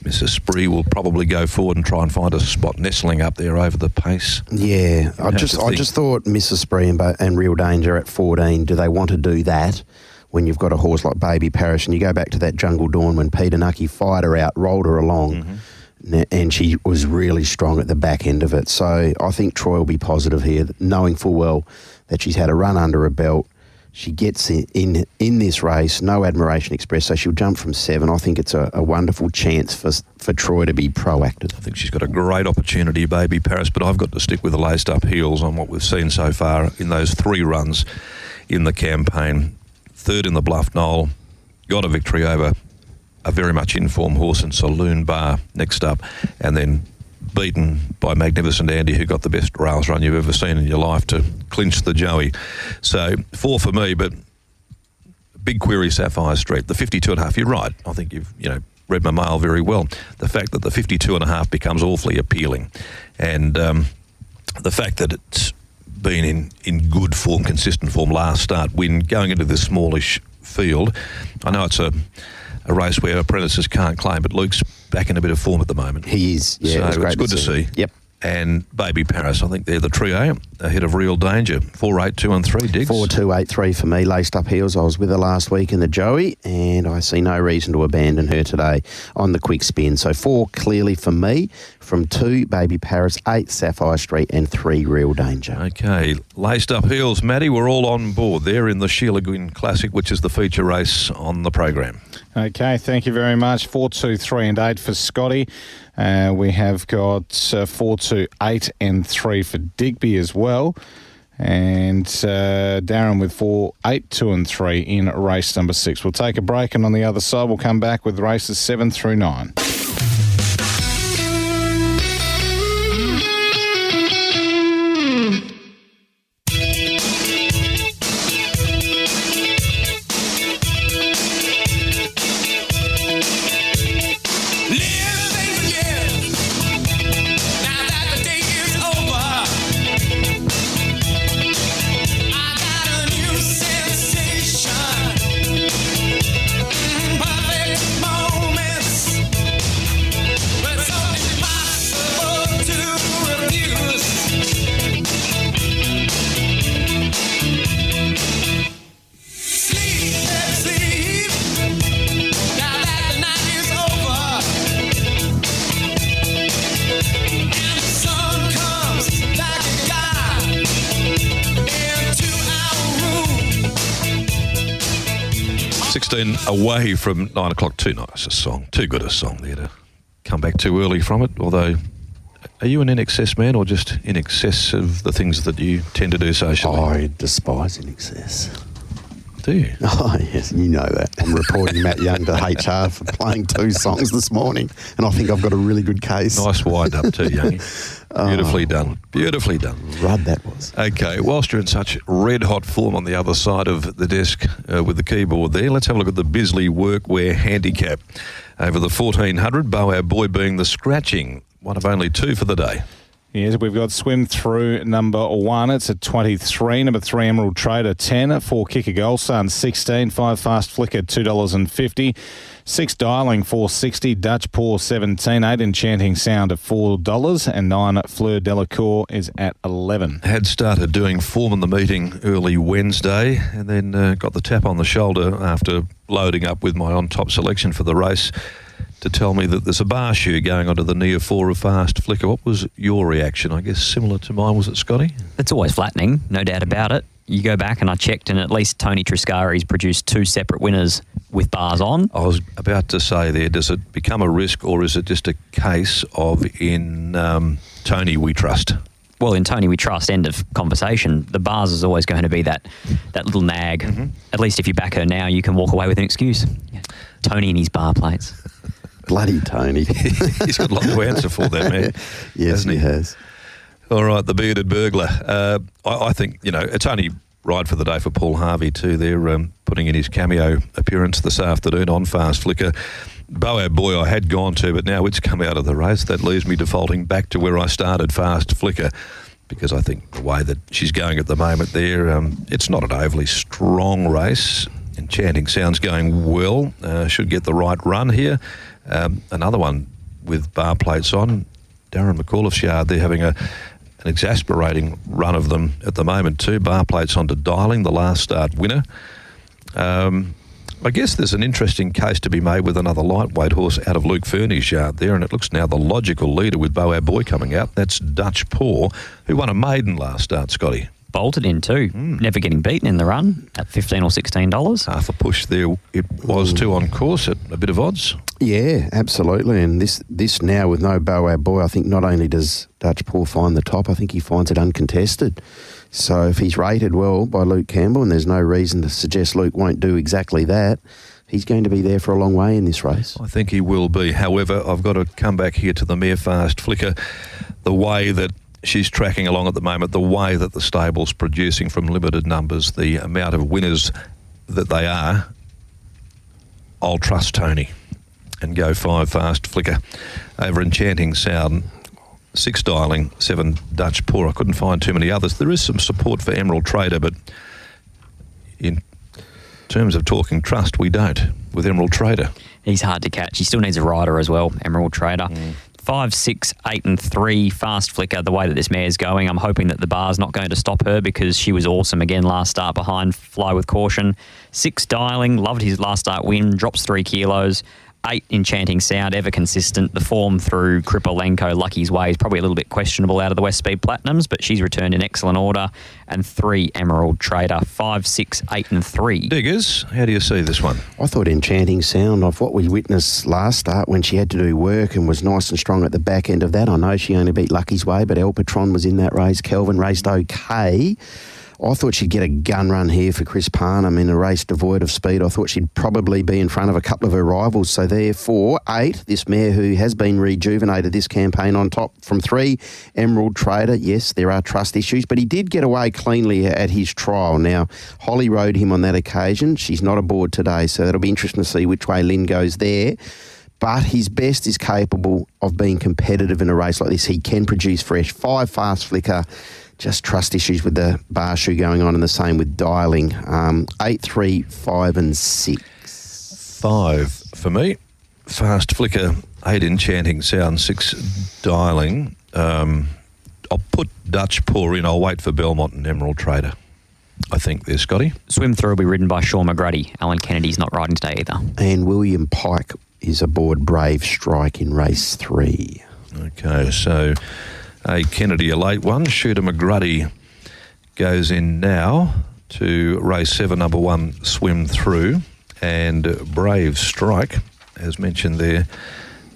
Mrs. Spree will probably go forward and try and find a spot nestling up there over the pace. Yeah, I just thought Mrs. Spree and Real Danger at 14, do they want to do that when you've got a horse like Baby Paris? And you go back to that Jungle Dawn when Peter Nucky fired her out, rolled her along, and she was really strong at the back end of it. So I think Troy will be positive here, knowing full well that she's had a run under her belt. She gets in this race, no Admiration Express, so she'll jump from 7. I think it's a wonderful chance for Troy to be proactive. I think she's got a great opportunity, Baby Paris, but I've got to stick with the Laced Up Heels on what we've seen so far in those 3 runs in the campaign. 3rd in the Bluff Knoll, got a victory over a very much informed horse in Saloon Bar next up, and then beaten by Magnificent Andy, who got the best rails run you've ever seen in your life to clinch the Joey. So 4 for me, but big query Sapphire Street. The 52.5, you're right. I think you've read my mail very well. The fact that the 52.5 becomes awfully appealing, and the fact that it's been in good form, consistent form last start win, going into this smallish field. I know it's a race where apprentices can't claim, but Luke's back in a bit of form at the moment. He is, yeah. So it's good to see. Yep. And Baby Paris, I think they're the trio ahead of Real Danger. 4, 8, 2 and 3, Diggs. 4, 2, 8, 3 for me. Laced Up Heels. I was with her last week in the Joey, and I see no reason to abandon her today on the quick spin. So 4 clearly for me. From 2, Baby Paris, 8, Sapphire Street, and 3, Real Danger. Okay, Laced Up Heels. Matty, we're all on board there in the Sheila Gwynne Classic, which is the feature race on the program. Okay, thank you very much. 4, 2, 3 and 8 for Scotty. We have got 4, 2, 8 and 3 for Digby as well. And Darren with 4, 8, 2 and 3 in race number 6. We'll take a break, and on the other side we'll come back with races 7 through 9. 16 away from 9 o'clock. Too nice a song. Too good a song there to come back too early from it. Although, are you an in-excess man or just in excess of the things that you tend to do socially? I despise in excess. Do you? Oh, yes, you know that. I'm reporting Matt Young to HR for playing 2 songs this morning, and I think I've got a really good case. Nice wind up too, Youngie. Beautifully done. Beautifully done. Rud that was. Okay, whilst you're in such red-hot form on the other side of the desk with the keyboard there, let's have a look at the Bisley Workwear Handicap. Over the 1400, Boab Boy being the scratching. One of only 2 for the day. Yes, we've got Swim Through number 1. It's at 23. Number 3, Emerald Trader, 10. 4, Kicker Gold Sun, 16. 5, Fast Flicker, $2.50. 6, Dialing, $4.60. Dutch Paw, 17. 8, Enchanting Sound at $4. And 9, Fleur Delacour is at 11. Had started doing form in the meeting early Wednesday and then got the tap on the shoulder after loading up with my on-top selection for the race to tell me that there's a bar shoe going onto the Nia 4 of Fast Flicker. What was your reaction? I guess similar to mine, was it, Scotty? It's always flattening, no doubt about it. You go back and I checked, and at least Tony Triscari's produced 2 separate winners with bars on. I was about to say there, does it become a risk or is it just a case of in Tony we trust? Well, in Tony we trust, end of conversation. The bars is always going to be that little nag. Mm-hmm. At least if you back her now, you can walk away with an excuse. Tony and his bar plates. Bloody Tony. He's got a lot to answer for that, man. Yes, he has. All right, the bearded burglar. I think, it's only right for the day for Paul Harvey too. They're putting in his cameo appearance this afternoon on Fast Flicker. Boab Boy I had gone to, but now it's come out of the race. That leaves me defaulting back to where I started, Fast Flicker, because I think the way that she's going at the moment there, it's not an overly strong race. Enchanting Sound's going well. Should get the right run here. Another one with bar plates on, Darren McAullay yard. They're having an exasperating run of them at the moment too. Bar plates onto Dialing, the last start winner. I guess there's an interesting case to be made with another lightweight horse out of Luke Fernie's yard there, and it looks now the logical leader with Boab Boy coming out. That's Dutch Paw, who won a maiden last start, Scotty. Bolted in too, never getting beaten in the run at $15 or $16. Half a push there it was too on course at a bit of odds. Yeah, absolutely. And this now with no Boab Boy, I think not only does Dutch Paw find the top, I think he finds it uncontested. So if he's rated well by Luke Campbell, and there's no reason to suggest Luke won't do exactly that, he's going to be there for a long way in this race. I think he will be. However, I've got to come back here to the mare Fast Flicker. The way that she's tracking along at the moment, the way that the stable's producing from limited numbers, the amount of winners that they are, I'll trust Tony and go 5 Fast Flicker over Enchanting Sound, 6 Dialing, 7 Dutch Paw. I couldn't find too many others. There is some support for Emerald Trader, but in terms of talking trust, we don't with Emerald Trader. He's hard to catch. He still needs a rider as well, Emerald Trader. 5, 6, 8 and 3 Fast Flicker. The way that this mare's going, I'm hoping that the bar's not going to stop her because she was awesome again last start behind. Fly with Caution. 6 Dialing, loved his last start win, drops 3 kilos. 8 Enchanting Sound, ever consistent. The form through Kripolenko, Lucky's Way, is probably a little bit questionable out of the West Speed Platinums, but she's returned in excellent order. And 3 Emerald Trader, 5, 6, 8 and 3. Diggers, how do you see this one? I thought Enchanting Sound, of what we witnessed last start when she had to do work and was nice and strong at the back end of that. I know she only beat Lucky's Way, but El Patron was in that race. Kelvin raced okay. I thought she'd get a gun run here for Chris Parnham in a race devoid of speed. I thought she'd probably be in front of a couple of her rivals. So therefore, 8, this mare who has been rejuvenated this campaign on top from 3, Emerald Trader. Yes, there are trust issues, but he did get away cleanly at his trial. Now, Holly rode him on that occasion. She's not aboard today, so it'll be interesting to see which way Lynn goes there. But his best is capable of being competitive in a race like this. He can produce fresh. 5 Fast Flicker. Just trust issues with the bar shoe going on, and the same with Dialing. 8, 3, 5 and 6. 5 for me. Fast Flicker, 8 Enchanting Sound, 6 Dialing. I'll put Dutch Paw in. I'll wait for Belmont and Emerald Trader. I think there, Scotty. Swim Through will be ridden by Sean McGrady. Alan Kennedy's not riding today either. And William Pike is aboard Brave Strike in race 3. Okay, so a Kennedy, a late one. Shooter McGrady goes in now to race 7, number 1, Swim Through. And Brave Strike, as mentioned there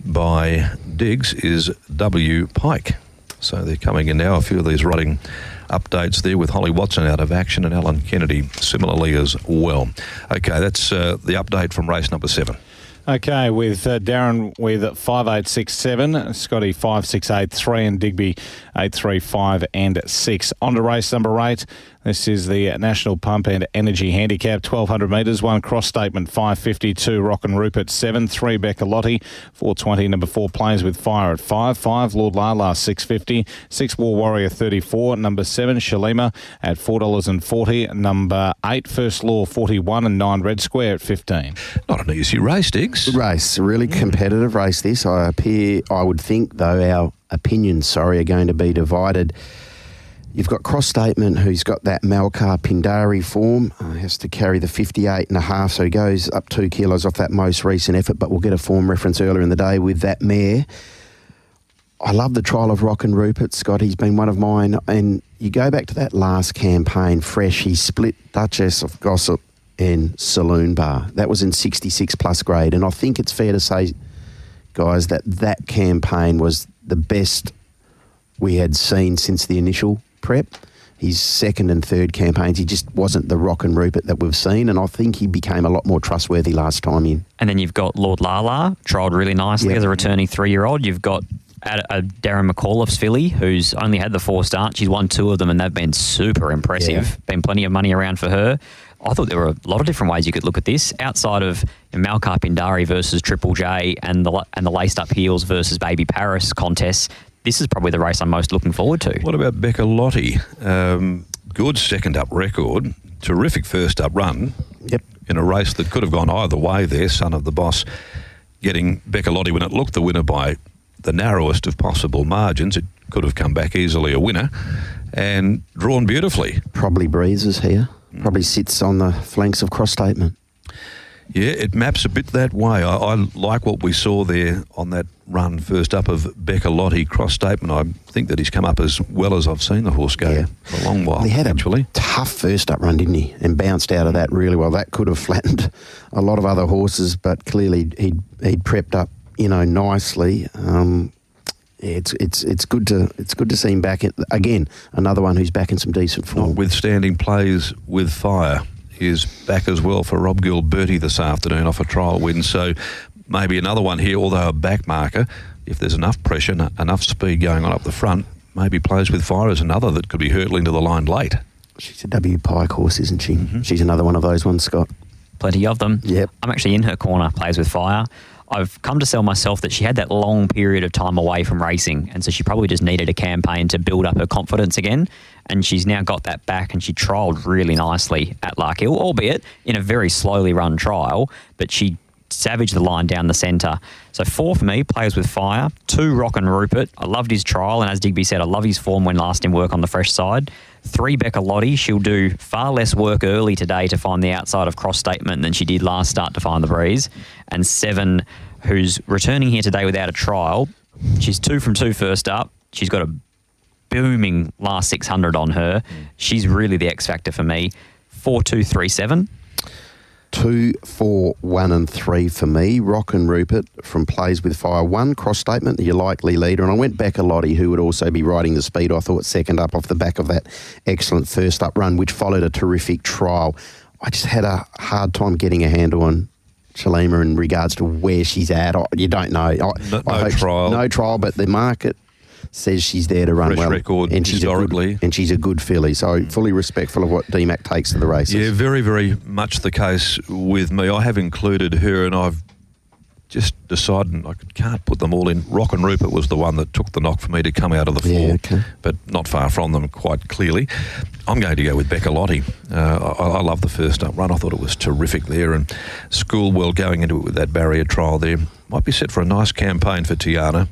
by Diggs, is W Pike. So they're coming in now. A few of these running updates there with Holly Watson out of action and Alan Kennedy similarly as well. Okay, that's the update from race number 7. Okay, with Darren with 5867, Scotty 5683 and Digby 835 and 6. On to race number 8. This is the National Pump and Energy Handicap, 1200 metres, 1 cross statement, 552, Rock and Rupert 7, 3 Beccalotti, 420, number 4 Plays with Fire at 5 Lord Lala 650, 6 War Warrior 34, number 7 Shalima at $4.40, number 8 First Law 41 and 9 Red Square at 15. Not an easy race, Diggs. Good race, really competitive race this. I would think, though, our opinions, are going to be divided. You've got Cross Statement, who's got that Malkar Pindari form. Has to carry the 58.5, so he goes up 2 kilos off that most recent effort, but we'll get a form reference earlier in the day with that mare. I love the trial of Rock and Rupert, Scott. He's been one of mine. And you go back to that last campaign, fresh, he split Duchess of Gossip and Saloon Bar. That was in 66 plus grade. And I think it's fair to say, guys, that campaign was the best we had seen since the initial prep. His second and third campaigns, he just wasn't the Rock and Rupert that we've seen, and I think he became a lot more trustworthy last time in. And then you've got Lord Lala, trialled really nicely as a returning 3-year-old. You've got Darren McAullay filly, who's only had the 4 starts. She's won 2 of them, and they've been super impressive. Yeah. Been plenty of money around for her. I thought there were a lot of different ways you could look at this, outside of Malkar Pindari versus Triple J and the Laced Up Heels versus Baby Paris contests. This is probably the race I'm most looking forward to. What about Beccalotti? Good second up record, terrific first up run. Yep. In a race that could have gone either way there, Son of the Boss getting Beccalotti when it looked the winner by the narrowest of possible margins. It could have come back easily a winner and drawn beautifully. Probably breezes here. Probably sits on the flanks of Cross Statement. Yeah, it maps a bit that way. I like what we saw there on that run first up of Beccalotti. Cross Statement. I think that he's come up as well as I've seen the horse go for a long while. He had actually a tough first up run, didn't he? And bounced out of that really well. That could have flattened a lot of other horses, but clearly he'd prepped up, nicely. It's good to see him back again. Another one who's back in some decent form. Notwithstanding Plays with Fire is back as well for Rob Gilberti this afternoon off a trial win. So maybe another one here, although a back marker. If there's enough pressure, enough speed going on up the front, maybe Plays with Fire is another that could be hurtling to the line late. She's a W Pike horse, isn't she? Mm-hmm. She's another one of those ones, Scott. Plenty of them. Yep. I'm actually in her corner, Plays with Fire. I've come to sell myself that she had that long period of time away from racing, and so she probably just needed a campaign to build up her confidence again, and she's now got that back, and she trialled really nicely at Larkhill, albeit in a very slowly run trial, but she savaged the line down the centre. So 4 for me, Plays with Fire, 2 Rock and Rupert. I loved his trial, and as Digby said, I love his form when last in work on the fresh side. 3 Beccalotti, she'll do far less work early today to find the outside of Cross Statement than she did last start to find the breeze. And 7, who's returning here today without a trial. She's 2 from 2 first up. She's got a booming last 600 on her. She's really the X factor for me. 4, 2, 3, 7. 2, 4, 1 and 3 for me. Rock and Rupert from Plays with Fire. 1 Cross Statement, your likely leader. And I went Beccalotti, who would also be riding the speed, I thought, second up off the back of that excellent first up run, which followed a terrific trial. I just had a hard time getting a handle on Shalima in regards to where she's at. You don't know. No trial, but the market says she's there to run fresh well. Record and she's historically. she's a good filly. So fully respectful of what DMAC takes to the races. Yeah, very, very much the case with me. I have included her, and I've just decided I can't put them all in. Rock and Rupert was the one that took the knock for me to come out of the 4, but not far from them quite clearly. I'm going to go with Beccalotti. I love the first up run. I thought it was terrific there, and Schoolwell going into it with that barrier trial there might be set for a nice campaign for Tiana.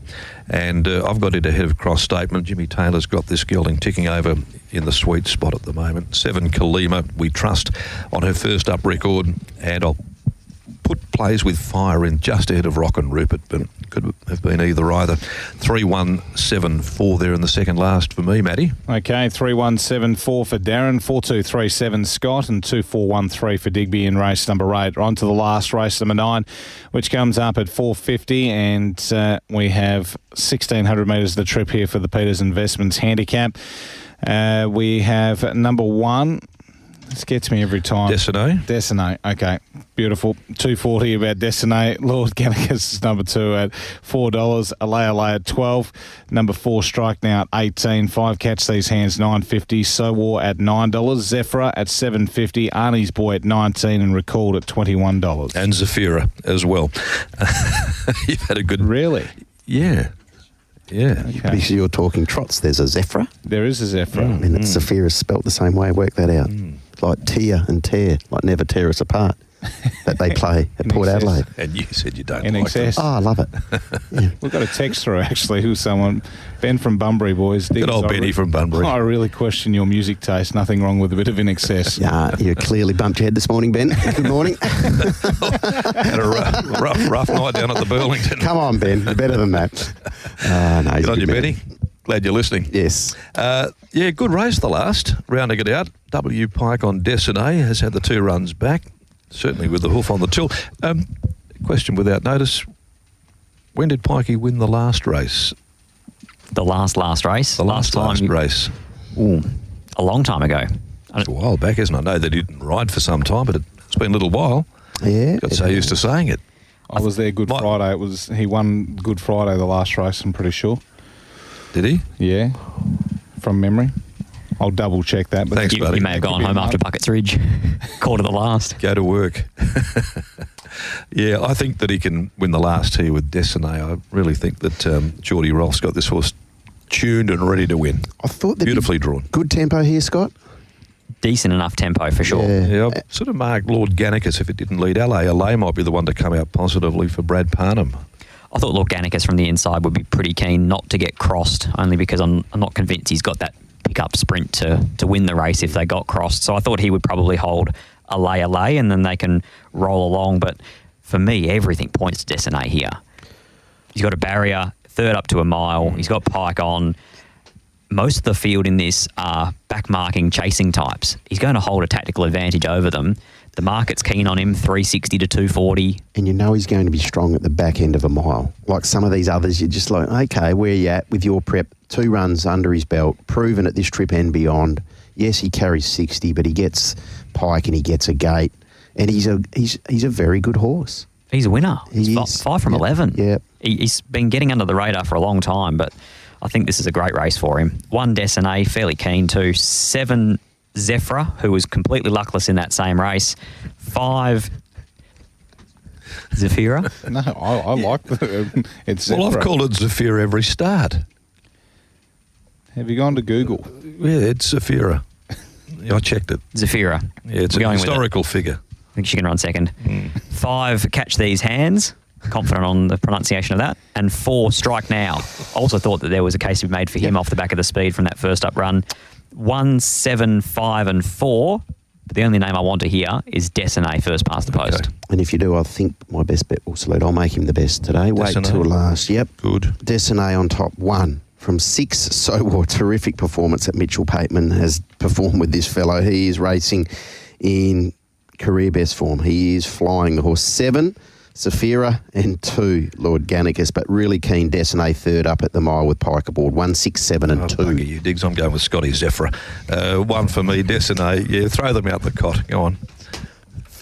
And I've got it ahead of Cross Statement. Jimmy Taylor's got this gelding ticking over in the sweet spot at the moment. 7 Kalima, we trust on her first up record, and I'll put Plays with Fire in just ahead of Rock and Rupert, but could have been either. 3-1-7-4 there in the second last for me, Matty. Okay, 3-1-7-4 for Darren, 4-2-3-7 Scott, and 2-4-1-3 for Digby in race number 8. On to the last race, number 9, which comes up at 4:50, and we have 1,600 metres of the trip here for the Peters Investments handicap. We have number 1. This gets me every time. Destiny. Okay, beautiful. 240 about Destiny. Lord Gannicus is number 2 at $4. Alay at 12. Number 4 Strike Now at 18. 5 Catch These Hands $9.50. So War at $9. Zephyra at $7.50. Arnie's Boy at $19 and Recalled at $21. And Zafira as well. You've had a good. Really? Yeah. Yeah. Okay. Because you're talking trots, there's a Zephyra. There is a Zephyra. And it's Zafira spelt the same way. Work that out. Like tear and tear, like never tear us apart. That they play at Port excess. Adelaide. And you said you don't In like excess. them. Oh, I love it. Yeah. We've got a text through, actually, who's someone, Ben from Bunbury, boys. Good old Benny from Bunbury. I really question your music taste. Nothing wrong with a bit of In Excess. Yeah, you clearly bumped your head this morning, Ben. Good morning. Had a rough night down at the Burlington. Come on, Ben. You're better than that. No, he's Good a on you, good man. Benny. Glad you're listening. Yes. Yeah, good race the last. Rounding it out. W. Pike on Destiny has had the 2 runs back, certainly with the hoof on the till. Question without notice. When did Pikey win the last race? The last race? The last race. Ooh, a long time ago. It's a while back, isn't it? I know they didn't ride for some time, but it's been a little while. Yeah. Got so used to saying it. I was there Good Friday. He won Good Friday the last race, I'm pretty sure. Did he? Yeah, from memory. I'll double check that. But Thanks, buddy. You may have gone home after Buckets Ridge. Called it the last. Go to work. Yeah, I think that he can win the last here with Destiny. I really think that Geordie Rolf's got this horse tuned and ready to win. I thought that Beautifully drawn. Good tempo here, Scott. Decent enough tempo for sure. Yeah, I've sort of marked Lord Gannicus if it didn't lead LA might be the one to come out positively for Brad Parnham. I thought Lord Gannicus from the inside would be pretty keen not to get crossed, only because I'm not convinced he's got that pick-up sprint to win the race if they got crossed. So I thought he would probably hold Alay, and then they can roll along. But for me, everything points to Destiny here. He's got a barrier, 3rd up to a mile. He's got Pike on. Most of the field in this are back-marking, chasing types. He's going to hold a tactical advantage over them. The market's keen on him, 360 to 240. And you know he's going to be strong at the back end of a mile. Like some of these others, you're just like, okay, where are you at with your prep? 2 runs under his belt, proven at this trip and beyond. Yes, he carries 60, but he gets Pike and he gets a gate. And he's a very good horse. He's a winner. He He's is. 5 from 11. Yeah. He's been getting under the radar for a long time, but I think this is a great race for him. 1 Destiny, fairly keen too. 7 Zephyra, who was completely luckless in that same race. 5 Zafira. No, I like it's. Well, Zephyra. I've called it Zafira every start. Have you gone to Google? Yeah, it's Zafira. I checked it. Zafira. Yeah, it's We're a going with it. historical figure. I think she can run second. 5 Catch These Hands. Confident on the pronunciation of that. And 4 Strike Now. Also thought that there was a case to be made for him off the back of the speed from that first up run. 1, 7, 5 and 4. But the only name I want to hear is Destiny first past the post. Okay. And if you do, I think my best bet will salute. I'll make him the best today. Wait Destiny. till last. Yep. Good. Destiny on top. 1 from 6. So terrific performance that Mitchell Pateman has performed with this fellow. He is racing in career best form. He is flying the horse. 7 Zafira and 2 Lord Gannicus, but really keen Destiny 3rd up at the mile with Pike aboard. 1, 6, 7 and 2. Bugger you, Diggs. I'm going with Scotty Zephyra. 1 for me, Destiny. Yeah, throw them out the cot. Go on.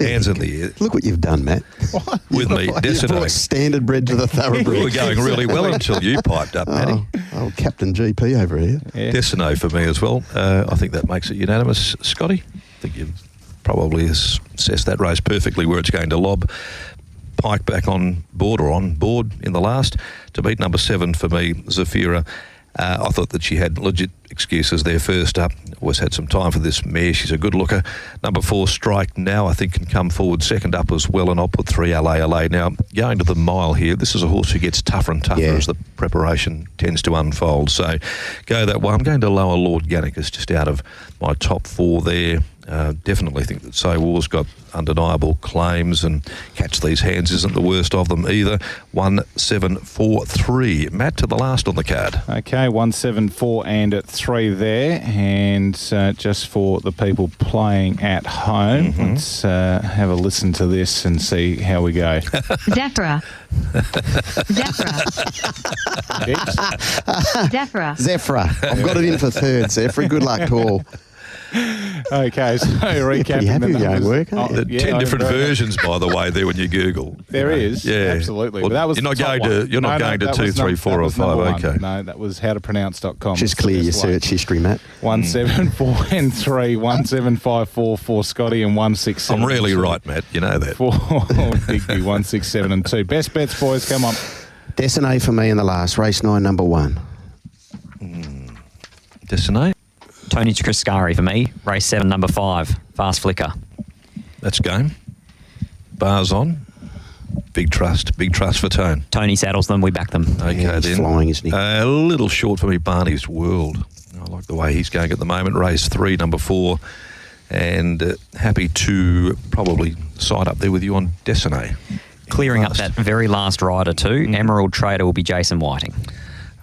Hands in the air. Look what you've done, Matt. With me, You've Destiny. brought standard bred to the thoroughbred. We were going really well until you piped up, Matty. Oh, Captain GP over here. Yeah. Destiny for me as well. I think that makes it unanimous. Scotty, I think you've probably assessed that race perfectly where it's going to lob. Pike back on board in the last to beat number 7 for me, Zafira. I thought that she had legit excuses there first up. Always had some time for this mare. She's a good looker. Number 4, Strike Now, I think can come forward second up as well, and I'll put 3 LA. Now, going to the mile here, this is a horse who gets tougher and tougher as the preparation tends to unfold. So, go that way. I'm going to lower Lord Gannicus just out of my top 4 there. Definitely think that So War's got undeniable claims, and Catch These Hands isn't the worst of them either. 1-7-4-3. Matt, to the last on the card. Okay, 1, 7, 4 and 3 there. And just for the people playing at home, let's have a listen to this and see how we go. Zephyra. Zephyra. Zephyra. I've got it in for third, Zephyra. Good luck to all. Okay, so recapping Pretty happy the with your own numbers. work, aren't you? There are 10 different versions, by the way, there when you Google. There is, absolutely. Well, but that was you're not the top going one. to 2, 3, 4 or 5. Okay. No, that was howtopronounce.com. Just clear your search history, Matt. 1, 7, 4 and 3, 1, 7, 5, 4 for Scotty, and 1, 6, 7. I'm really right, Matt. You know that. 4 Digby, 1, 6, 7 and 2. Best bets, boys. Come on. Destiny for me in the last. Race 9, number 1. Destiny? Tony Triscari for me. Race 7, number 5. Fast Flicker. That's game. Bars on. Big trust for Tone. Tony saddles them. We back them. Okay, Yeah, he's then. flying, isn't he? A little short for me, Barney's World. I like the way he's going at the moment. Race 3, number 4. And happy to probably side up there with you on Destiny. Clearing up that very last rider too. Emerald Trader will be Jason Whiting.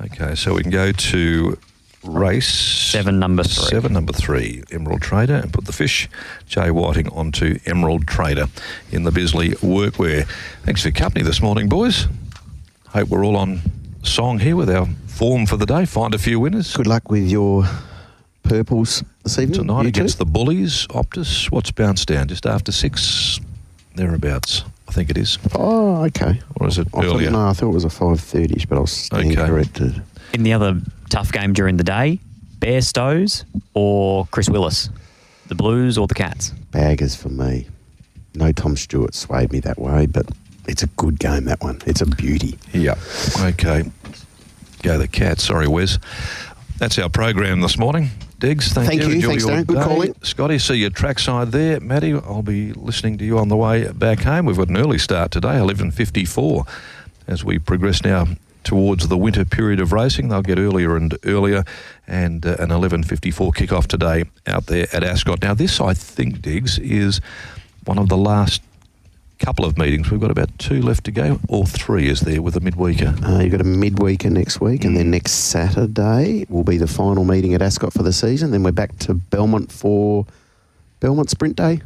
Okay, so we can go to race 7, number 3. 7, number 3, Emerald Trader, and put the fish, Jay Whiting, onto Emerald Trader in the Bisley Workwear. Thanks for your company this morning, boys. Hope we're all on song here with our form for the day. Find a few winners. Good luck with your purples this evening. Tonight You against two? the Bullies. Optus, what's bounced down? Just after 6, thereabouts, I think it is. Oh, okay. Or is it earlier? I thought it was a 5:30ish, but I was standing Okay. corrected. In the other tough game during the day, Bairstows or Chris Willis? The Blues or the Cats? Baggers for me. No Tom Stewart swayed me that way, but it's a good game, that one. It's a beauty. Yeah. Okay. Go the Cats. Sorry, Wes. That's our program this morning. Diggs, thank you. Enjoy Thanks, your Darren. Good day. calling. Scotty, see you trackside there. Matty, I'll be listening to you on the way back home. We've got an early start today, 11:54. As we progress now towards the winter period of racing, they'll get earlier and earlier, and an 11:54 kickoff today out there at Ascot. Now, this, I think, Diggs, is one of the last couple of meetings. We've got about 2 left to go, or 3 is there with a midweeker. You've got a midweeker next week, and then next Saturday will be the final meeting at Ascot for the season. Then we're back to Belmont for Belmont Sprint Day.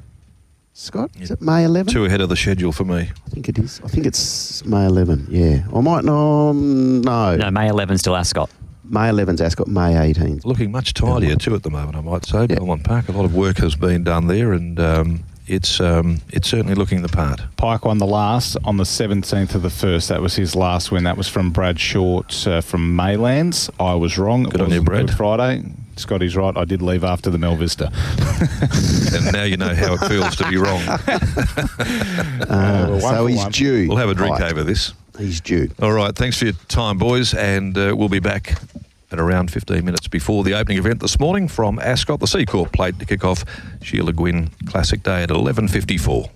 Scott, is it May 11? 2 ahead of the schedule for me. I think it is. I think it's May 11, yeah. I might no. No, May 11 still Ascot. May 11's Ascot, May 18th. Looking much tidier too at the moment, I might say. Belmont Park, a lot of work has been done there, and it's certainly looking the part. Pike won the last on the 17th of the 1st. That was his last win. That was from Brad Short from Maylands. I was wrong. Good on you, Brad. Good Friday. Scotty's right. I did leave after the Mel Vista. And now you know how it feels to be wrong. So he's due. We'll have a drink Right. over this. He's due. All right, thanks for your time, boys, and we'll be back at around 15 minutes before the opening event this morning from Ascot, the C Corp plate to kick off Sheila Gwynne Classic Day at 11:54.